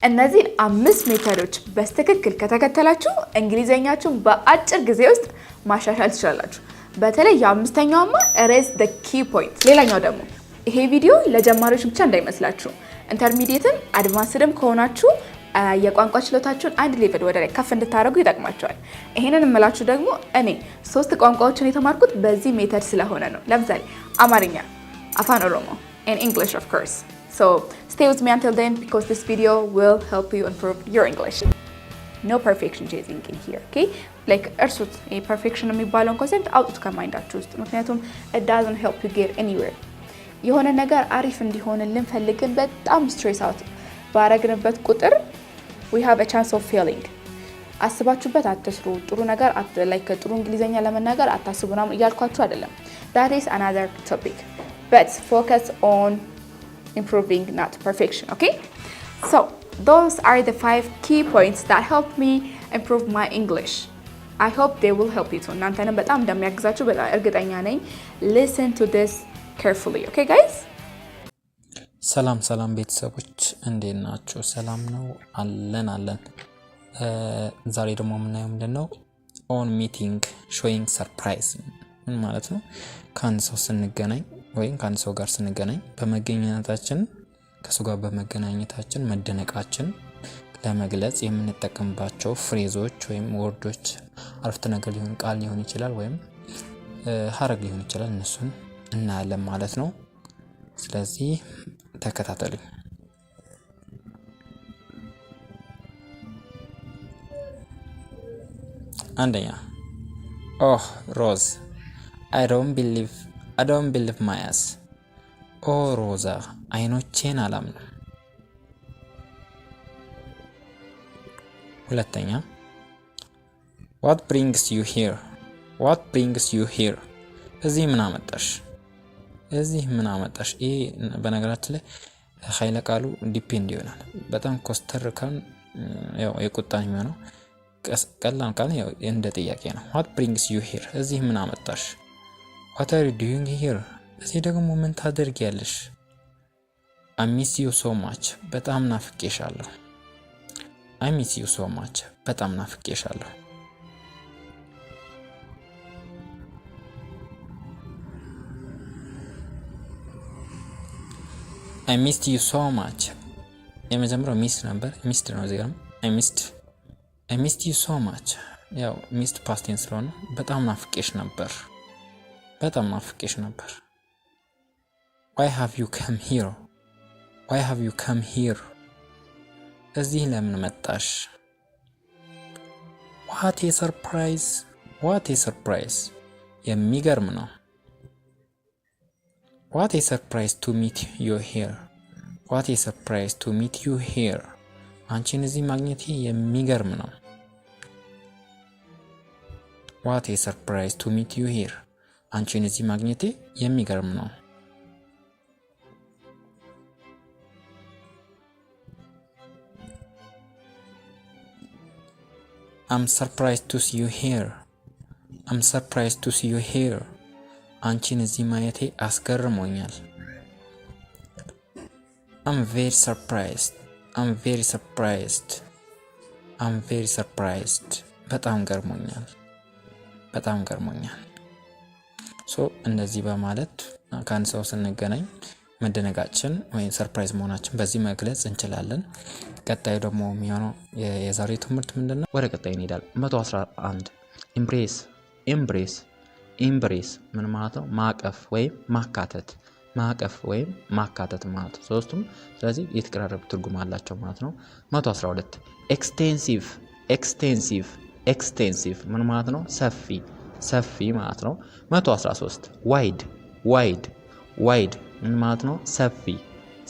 እነዚህን 5 ሜተዶች በስተክክል ከተከተላችሁ እንግሊዘኛችሁን በአጭር ጊዜ ውስጥ ማሻሻል ትችላላችሁ። በተለይ የአምስተኛውማ ሬዝ the key point። ሌላኛው ደግሞ ይሄ ቪዲዮ ለጀማሪዎች ብቻ እንዳይመስላችሁ፣ ኢንተርሚዲየትም አድቫንስድም ከሆናችሁ የቋንቋ ችሎታችሁን አንድ ሌቭል ወደ ላይ ከፍ እንድታደርጉ ይጠቅማችኋል። ይሄንን እምላችሁ ደግሞ እኔ 3 ቋንቋዎችን የተማርኩት በዚህ ሜተድ ስለሆነ ነው። ለምሳሌ አማርኛ፣ አፋን ኦሮሞ and English of course. So stay with me until then because this video will help you improve your English. No perfection chasing in here, okay? Like እርሱት perfection የሚባለውን ኮንሰፕት አውጡት ከማይንዳችሁ ውስጥ፣ ምክንያቱም it doesn't help you get anywhere። የሆነ ነገር አሪፍ እንዲሆንልን ፈልገን በጣም ስትሬስ አውት ባረግንበት ቁጥር we have a chance of failing። አስባችሁበት አትስሩ። ጥሩ ነገር like ጥሩ እንግሊዘኛ ለመናገር አታስቡና እያልኳችሁ አይደለም። That is another topic. But focus on improving, not perfection, okay? So those are the 5 key points that help me improve my English. I hope they will help you too. እናንተንም በጣም እንደሚያግዛችሁ በጣም እርግጠኛ ነኝ። Listen to this carefully, okay guys? ሰላም ቤተሰቦች እንዴት ናችሁ? ሰላም ነው አለን። ዛሬ ደግሞ የምናየው ምንድነው on meeting showing surprise ማለት ነው። ከአንድ ሰው ስንገናኝ ወይም ከአንድ ሰው ጋር ስንገናኝ በመገናኘታችን ከሱ ጋር በመገናኘታችን መደነቃችን ለመግለጽ የምንጠቀምባቸው ፍሬዞች ወይም ወርዶች አረፍተ ነገር ሊሆን ቃል ሊሆን ይችላል ወይም ሐረግ ሊሆን ይችላል። እነሱን እናያለን ማለት ነው። ስለዚህ ተከታተሉኝ። አንደኛ oh Rose, I don't believe my eyes. Oh Rosa, አይኖቼን አላምንም። ሁለተኛ What brings you here? እዚህ ምን አመጣሽ? ይሄ በነገራችን ላይ ኃይለ ቃሉ ዲፔንድ ይሆናል። በጣም ኮስተር ካን ያው የቁጣን የሚሆነው ቀላል ካን ያው እንደ ጥያቄ ነው። What brings you here? እዚህ ምን አመጣሽ? What are you doing here? እዚህ ደግሞ ምን ታደርጊያለሽ? I miss you so much. በጣም ናፍቄሻለሁ። I miss you so much. በጣም ናፍቄሻለሁ። I missed you so much. የመጀመሪያው ሚስ ነበር፣ ሚስት ነው እዚህ ጋር I missed you so much። ያው ሚስት ፓስት ቴንስ ስለሆነ በጣም ናፍቄሽ ነበር። Why have you come here? እዚህ ለምን መጣሽ? What a surprise. የሚገርም ነው። What a surprise to meet you here. አንቺን እዚህ ማግኘቴ የሚገርም ነው። What a surprise to meet you here. አንቺን እዚህ ማግኘቴ የሚገርም ነው። I'm surprised to see you here. አንቺን እዚህ ማየቴ አስገርሞኛል። I'm very surprised. በጣም ገርሞኛል። እንደዚህ በማለት ከአንድ ሰው ስንገናኝ መደነቃችን ወይም ሰርፕራይዝ መሆናችን በዚህ መግለጽ እንችላለን። ቀጣዩ ደግሞ የሚሆነው የዛሬው ትምህርት ምንድነው? ወደ ቀጣዩ እንሄዳለን። 111 ኤምብሬስ ምን ማለት ነው? ማቀፍ ወይም ማካተት ማለት ነው። ሶስቱም ስለዚህ የተቀራረቡ ትርጉም አላቸው ማለት ነው። 112 ኤክስቴንሲቭ ምን ማለት ነው? ሰፊ ማለት ነው። 113 ዋይድ ምን ማለት ነው?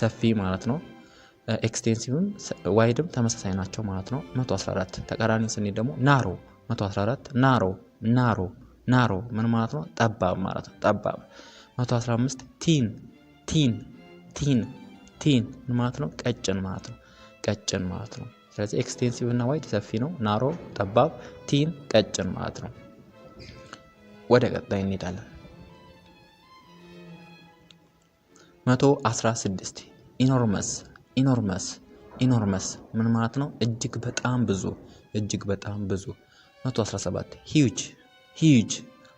ሰፊ ማለት ነው። ኤክስቴንሲቭም ዋይድም ተመሳሳይ ናቸው ማለት ነው። 114 ተቃራኒ ስንሄድ ደግሞ ናሮ 114 ናሮ ምን ማለት ነው? ጠባብ ማለት ነው። 115 ቲን ምን ማለት ነው? ቀጭን ማለት ነው። ስለዚህ ኤክስቴንሲቭ እና ዋይድ ሰፊ ነው፣ ናሮ ጠባብ፣ ቲን ቀጭን ማለት ነው። ወደ ቀጣይ እንሄዳለን። 116 ኢኖርመስ ኢኖርመስ ምን ማለት ነው? እጅግ በጣም ብዙ እጅግ በጣም ብዙ። 117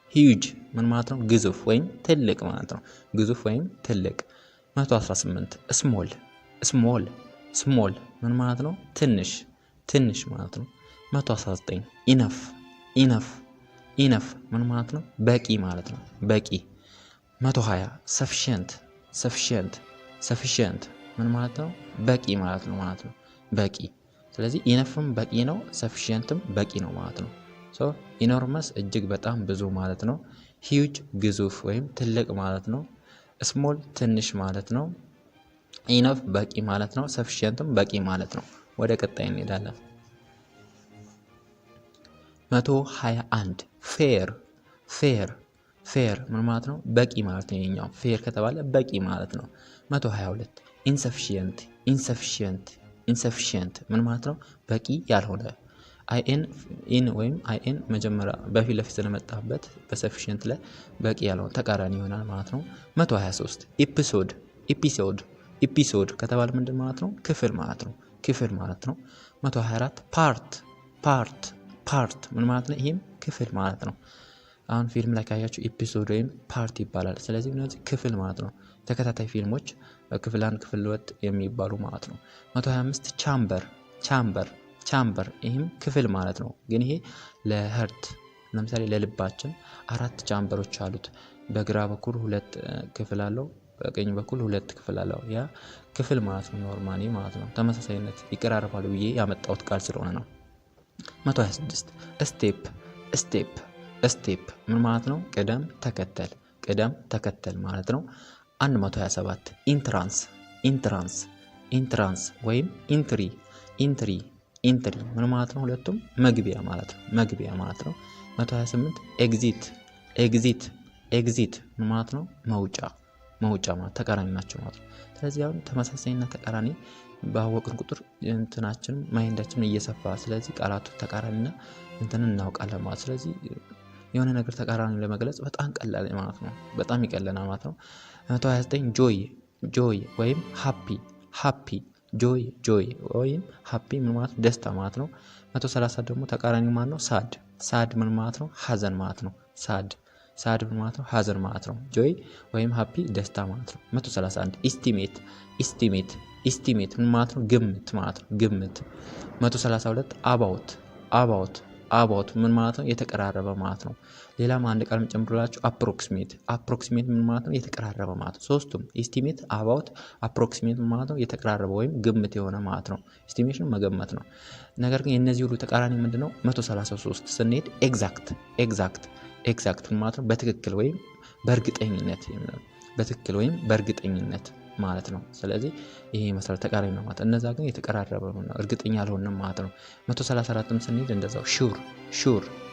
ሂዩጅ ምን ማለት ነው? ግዙፍ ወይም ትልቅ ማለት ነው። ግዙፍ ወይም ትልቅ። 118 ስሞል ምን ማለት ነው? ትንሽ ማለት ነው። 119 ኢነፍ ምን ማለት ነው? በቂ ማለት ነው። በቂ። 120 ሰፊሽንት ምን ማለት ነው? በቂ ማለት ነው። በቂ። ስለዚህ ኢነፍም በቂ ነው፣ ሰፊሽንትም በቂ ነው ማለት ነው። ኢኖርመስ እጅግ በጣም ብዙ ማለት ነው። ሂዩጅ ግዙፍ ወይም ትልቅ ማለት ነው። ስሞል ትንሽ ማለት ነው። ኢነፍ በቂ ማለት ነው። ሰፊሽንትም በቂ ማለት ነው። ወደ ቀጣይ እንሄዳለን። 121 ፌር ምን ማለት ነው? በቂ ማለት ነው። የኛው ፌር ከተባለ በቂ ማለት ነው። 122 ኢንሰፊሽንት ምን ማለት ነው? በቂ ያልሆነ። ኢን ወይም አይኤን መጀመሪያ በፊት ለፊት ስለመጣበት በሰፊሽንት ላይ በቂ ያልሆነ ተቃራኒ ይሆናል ማለት ነው። 123 ኤፒሶድ ከተባለ ምንድን ማለት ነው? ክፍል ማለት ነው። 124 ፓርት ምን ማለት ነው? ይሄም ክፍል ማለት ነው። አሁን ፊልም ላይ ካያችሁ ኤፒሶድ ወይም ፓርት ይባላል። ስለዚህ እነዚህ ክፍል ማለት ነው። ተከታታይ ፊልሞች ክፍል 1 ክፍል 2 የሚባሉ ማለት ነው። 125 ቻምበር ይህም ክፍል ማለት ነው። ግን ይሄ ለህርት ለምሳሌ ለልባችን 4 ቻምበሮች አሉት። በግራ በኩል 2 ክፍል አለው፣ በቀኝ በኩል 2 ክፍል አለው። ያ ክፍል ማለት ነው። ኖርማሊ ማለት ነው። ተመሳሳይነት ይቀራረባሉ ብዬ ያመጣሁት ቃል ስለሆነ ነው። 126 ስቴፕ ምን ማለት ነው? ቅደም ተከተል ማለት ነው። 127 ኢንትራንስ ወይም ኢንትሪ ምን ማለት ነው? ሁለቱም መግቢያ ማለት ነው። 128 ኤግዚት ምን ማለት ነው? መውጫ ማለት ተቃራኒ ናቸው ማለት ነው። ስለዚህ አሁን ተመሳሳይና ተቃራኒ ባወቅን ቁጥር እንትናችን ማይንዳችን እየሰፋ፣ ስለዚህ ቃላቱ ተቃራኒና እንትንን እናውቃለን ማለት። ስለዚህ የሆነ ነገር ተቃራኒ ለመግለጽ በጣም ቀላል ማለት ነው። በጣም ይቀለናል ማለት ነው። 129 ጆይ ወይም ሃፒ ጆይ ወይም ሃፒ ምን ማለት ነው? ደስታ ማለት ነው። 130 ደግሞ ተቃራኒ ማለት ነው። ሳድ ምን ማለት ነው? ሀዘን ማለት ነው። ሳድ ምን ማለት ነው? ሀዘን ማለት ነው። ጆይ ወይም ሃፒ ደስታ ማለት ነው። 131 ኢስቲሜት ምን ማለት ነው? ግምት ማለት ነው። 132 አባውት ምን ማለት ነው? የተቀራረበ ማለት ነው። ሌላም አንድ ቃል ጨምሮላችሁ አፕሮክሲሜት ምን ማለት ነው? የተቀራረበ ማለት ነው። ሶስቱም ኢስቲሜት፣ አባውት፣ አፕሮክሲሜት ማለት ነው የተቀራረበ ወይም ግምት የሆነ ማለት ነው። ኢስቲሜሽን መገመት ነው። ነገር ግን የነዚህ ሁሉ ተቃራኒ ምንድነው? 133 ስንሄድ ኤግዛክት ማለት ነው በትክክል ወይም በእርግጠኝነት ማለት ነው። ስለዚህ ይሄ መሰረት ተቃራኒ ነው ማለት። እነዛ ግን የተቀራረበ ነው፣ እርግጠኛ አልሆንም ማለት ነው። 134ም ስንሄድ እንደዛው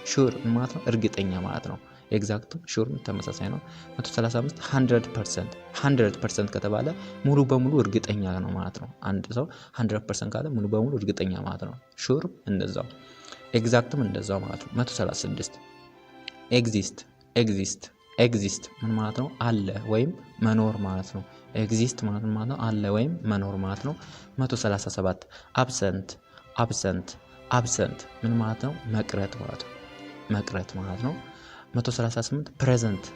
ሹር ማለት ነው እርግጠኛ ማለት ነው። ኤግዛክትም ሹርም ተመሳሳይ ነው። 135 100% ከተባለ ሙሉ በሙሉ እርግጠኛ ነው ማለት ነው። አንድ ሰው 100% ካለ ሙሉ በሙሉ እርግጠኛ ማለት ነው። ሹር እንደዛው፣ ኤግዛክትም እንደዛው ማለት ነው። 136 ኤግዚስት ምን ማለት ነው? አለ ወይም መኖር ማለት ነው። ኤግዚስት ማለት ነው አለ ወይም መኖር ማለት ነው። 137 አብሰንት ምን ማለት ነው? መቅረት ማለት ነው። 138 ፕሬዘንት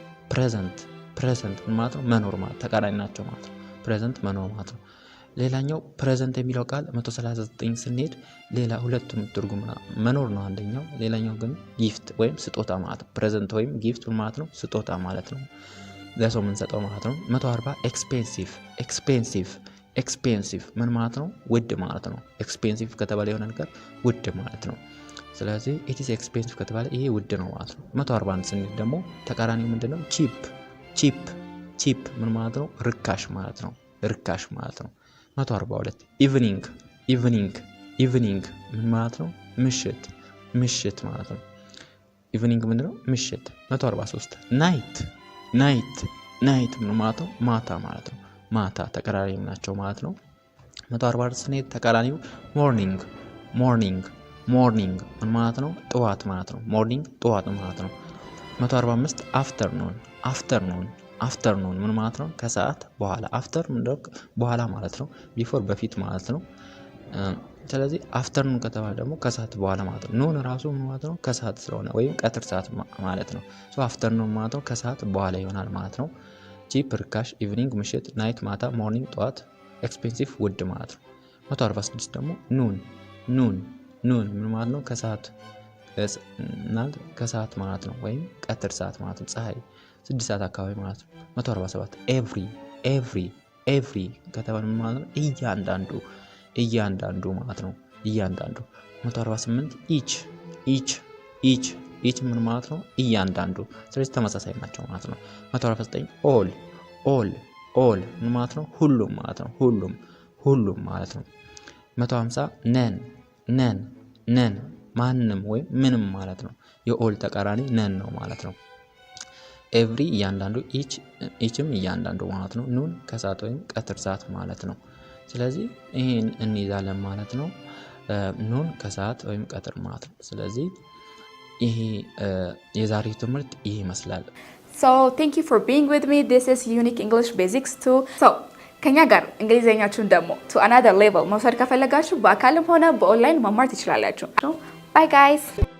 ምን ማለት ነው? መኖር ማለት ተቃራኒ ናቸው ማለት ነው። ፕሬዘንት መኖር ማለት ነው። ሌላኛው ፕሬዘንት የሚለው ቃል 139 ስንሄድ ሌላ ሁለቱም ትርጉም መኖር ነው አንደኛው፣ ሌላኛው ግን ጊፍት ወይም ስጦታ ማለት ነው። ፕሬዘንት ወይም ጊፍት ማለት ነው ስጦታ ማለት ነው፣ ለሰው የምንሰጠው ማለት ነው። 140 ኤክስፔንሲቭ ምን ማለት ነው? ውድ ማለት ነው። ኤክስፔንሲቭ ከተባለ የሆነ ነገር ውድ ማለት ነው። ስለዚህ ኢትስ ኤክስፔንሲቭ ከተባለ ይሄ ውድ ነው ማለት ነው። 141 ስንሄድ ደግሞ ተቃራኒው ምንድነው? ቺፕ ምን ማለት ነው? ርካሽ ማለት ነው። 142 ኢቭኒንግ ምን ማለት ነው? ምሽት ማለት ነው። ኢቭኒንግ ምንድነው? ምሽት። 143 ናይት ምን ማለት ነው? ማታ ማለት ነው። ማታ ተቀራራቢ ናቸው ማለት ነው። 144 ስንሄድ ተቃራኒው ሞርኒንግ ምን ማለት ነው? ጠዋት ማለት ነው። ሞርኒንግ ጠዋት ማለት ነው። 145 አፍተርኑን ምን ማለት ነው? ከሰዓት በኋላ። አፍተር ምንድነው? በኋላ ማለት ነው። ቢፎር በፊት ማለት ነው። ስለዚህ አፍተርኑን ከተባለ ደግሞ ከሰዓት በኋላ ማለት ነው። ኑን ራሱ ምን ማለት ነው? ከሰዓት ስለሆነ ወይም ቀትር ሰዓት ማለት ነው። ሶ አፍተርኑን ማለት ነው ከሰዓት በኋላ ይሆናል ማለት ነው። ቺፕ ርካሽ፣ ኢቭኒንግ ምሽት፣ ናይት ማታ፣ ሞርኒንግ ጠዋት፣ ኤክስፔንሲቭ ውድ ማለት ነው። 146 ደግሞ ኑን ምን ማለት ነው? ከሰዓት ማለት ነው ወይም ቀትር ሰዓት ማለት ነው። ፀሐይ 6 ሰዓት አካባቢ ማለት ነው። 147 ኤቭሪ ከተባለ ምን ማለት ነው? እያንዳንዱ ማለት ነው። እያንዳንዱ 148 ኢች ምን ማለት ነው? እያንዳንዱ። ስለዚህ ተመሳሳይ ናቸው ማለት ነው። 149 ኦል ምን ማለት ነው? ሁሉም ማለት ነው። ሁሉም ማለት ነው። 150 ነን ማንም ወይም ምንም ማለት ነው። የኦል ተቃራኒ ነን ነው ማለት ነው። ኤቭሪ እያንዳንዱ፣ ኢችም እያንዳንዱ ማለት ነው። ኑን ከሰዓት ወይም ቀትር ሰዓት ማለት ነው። ስለዚህ ይሄን እንይዛለን ማለት ነው። ኑን ከሰዓት ወይም ቀትር ማለት ነው። ስለዚህ ይሄ የዛሬው ትምህርት ይሄ ይመስላል። So thank you for being with me. This is Unique English Basics 2. So ከኛ ጋር እንግሊዘኛችሁን ደግሞ to another level መውሰድ ከፈለጋችሁ በአካልም ሆነ በኦንላይን መማር ትችላላችሁ። Bye guys.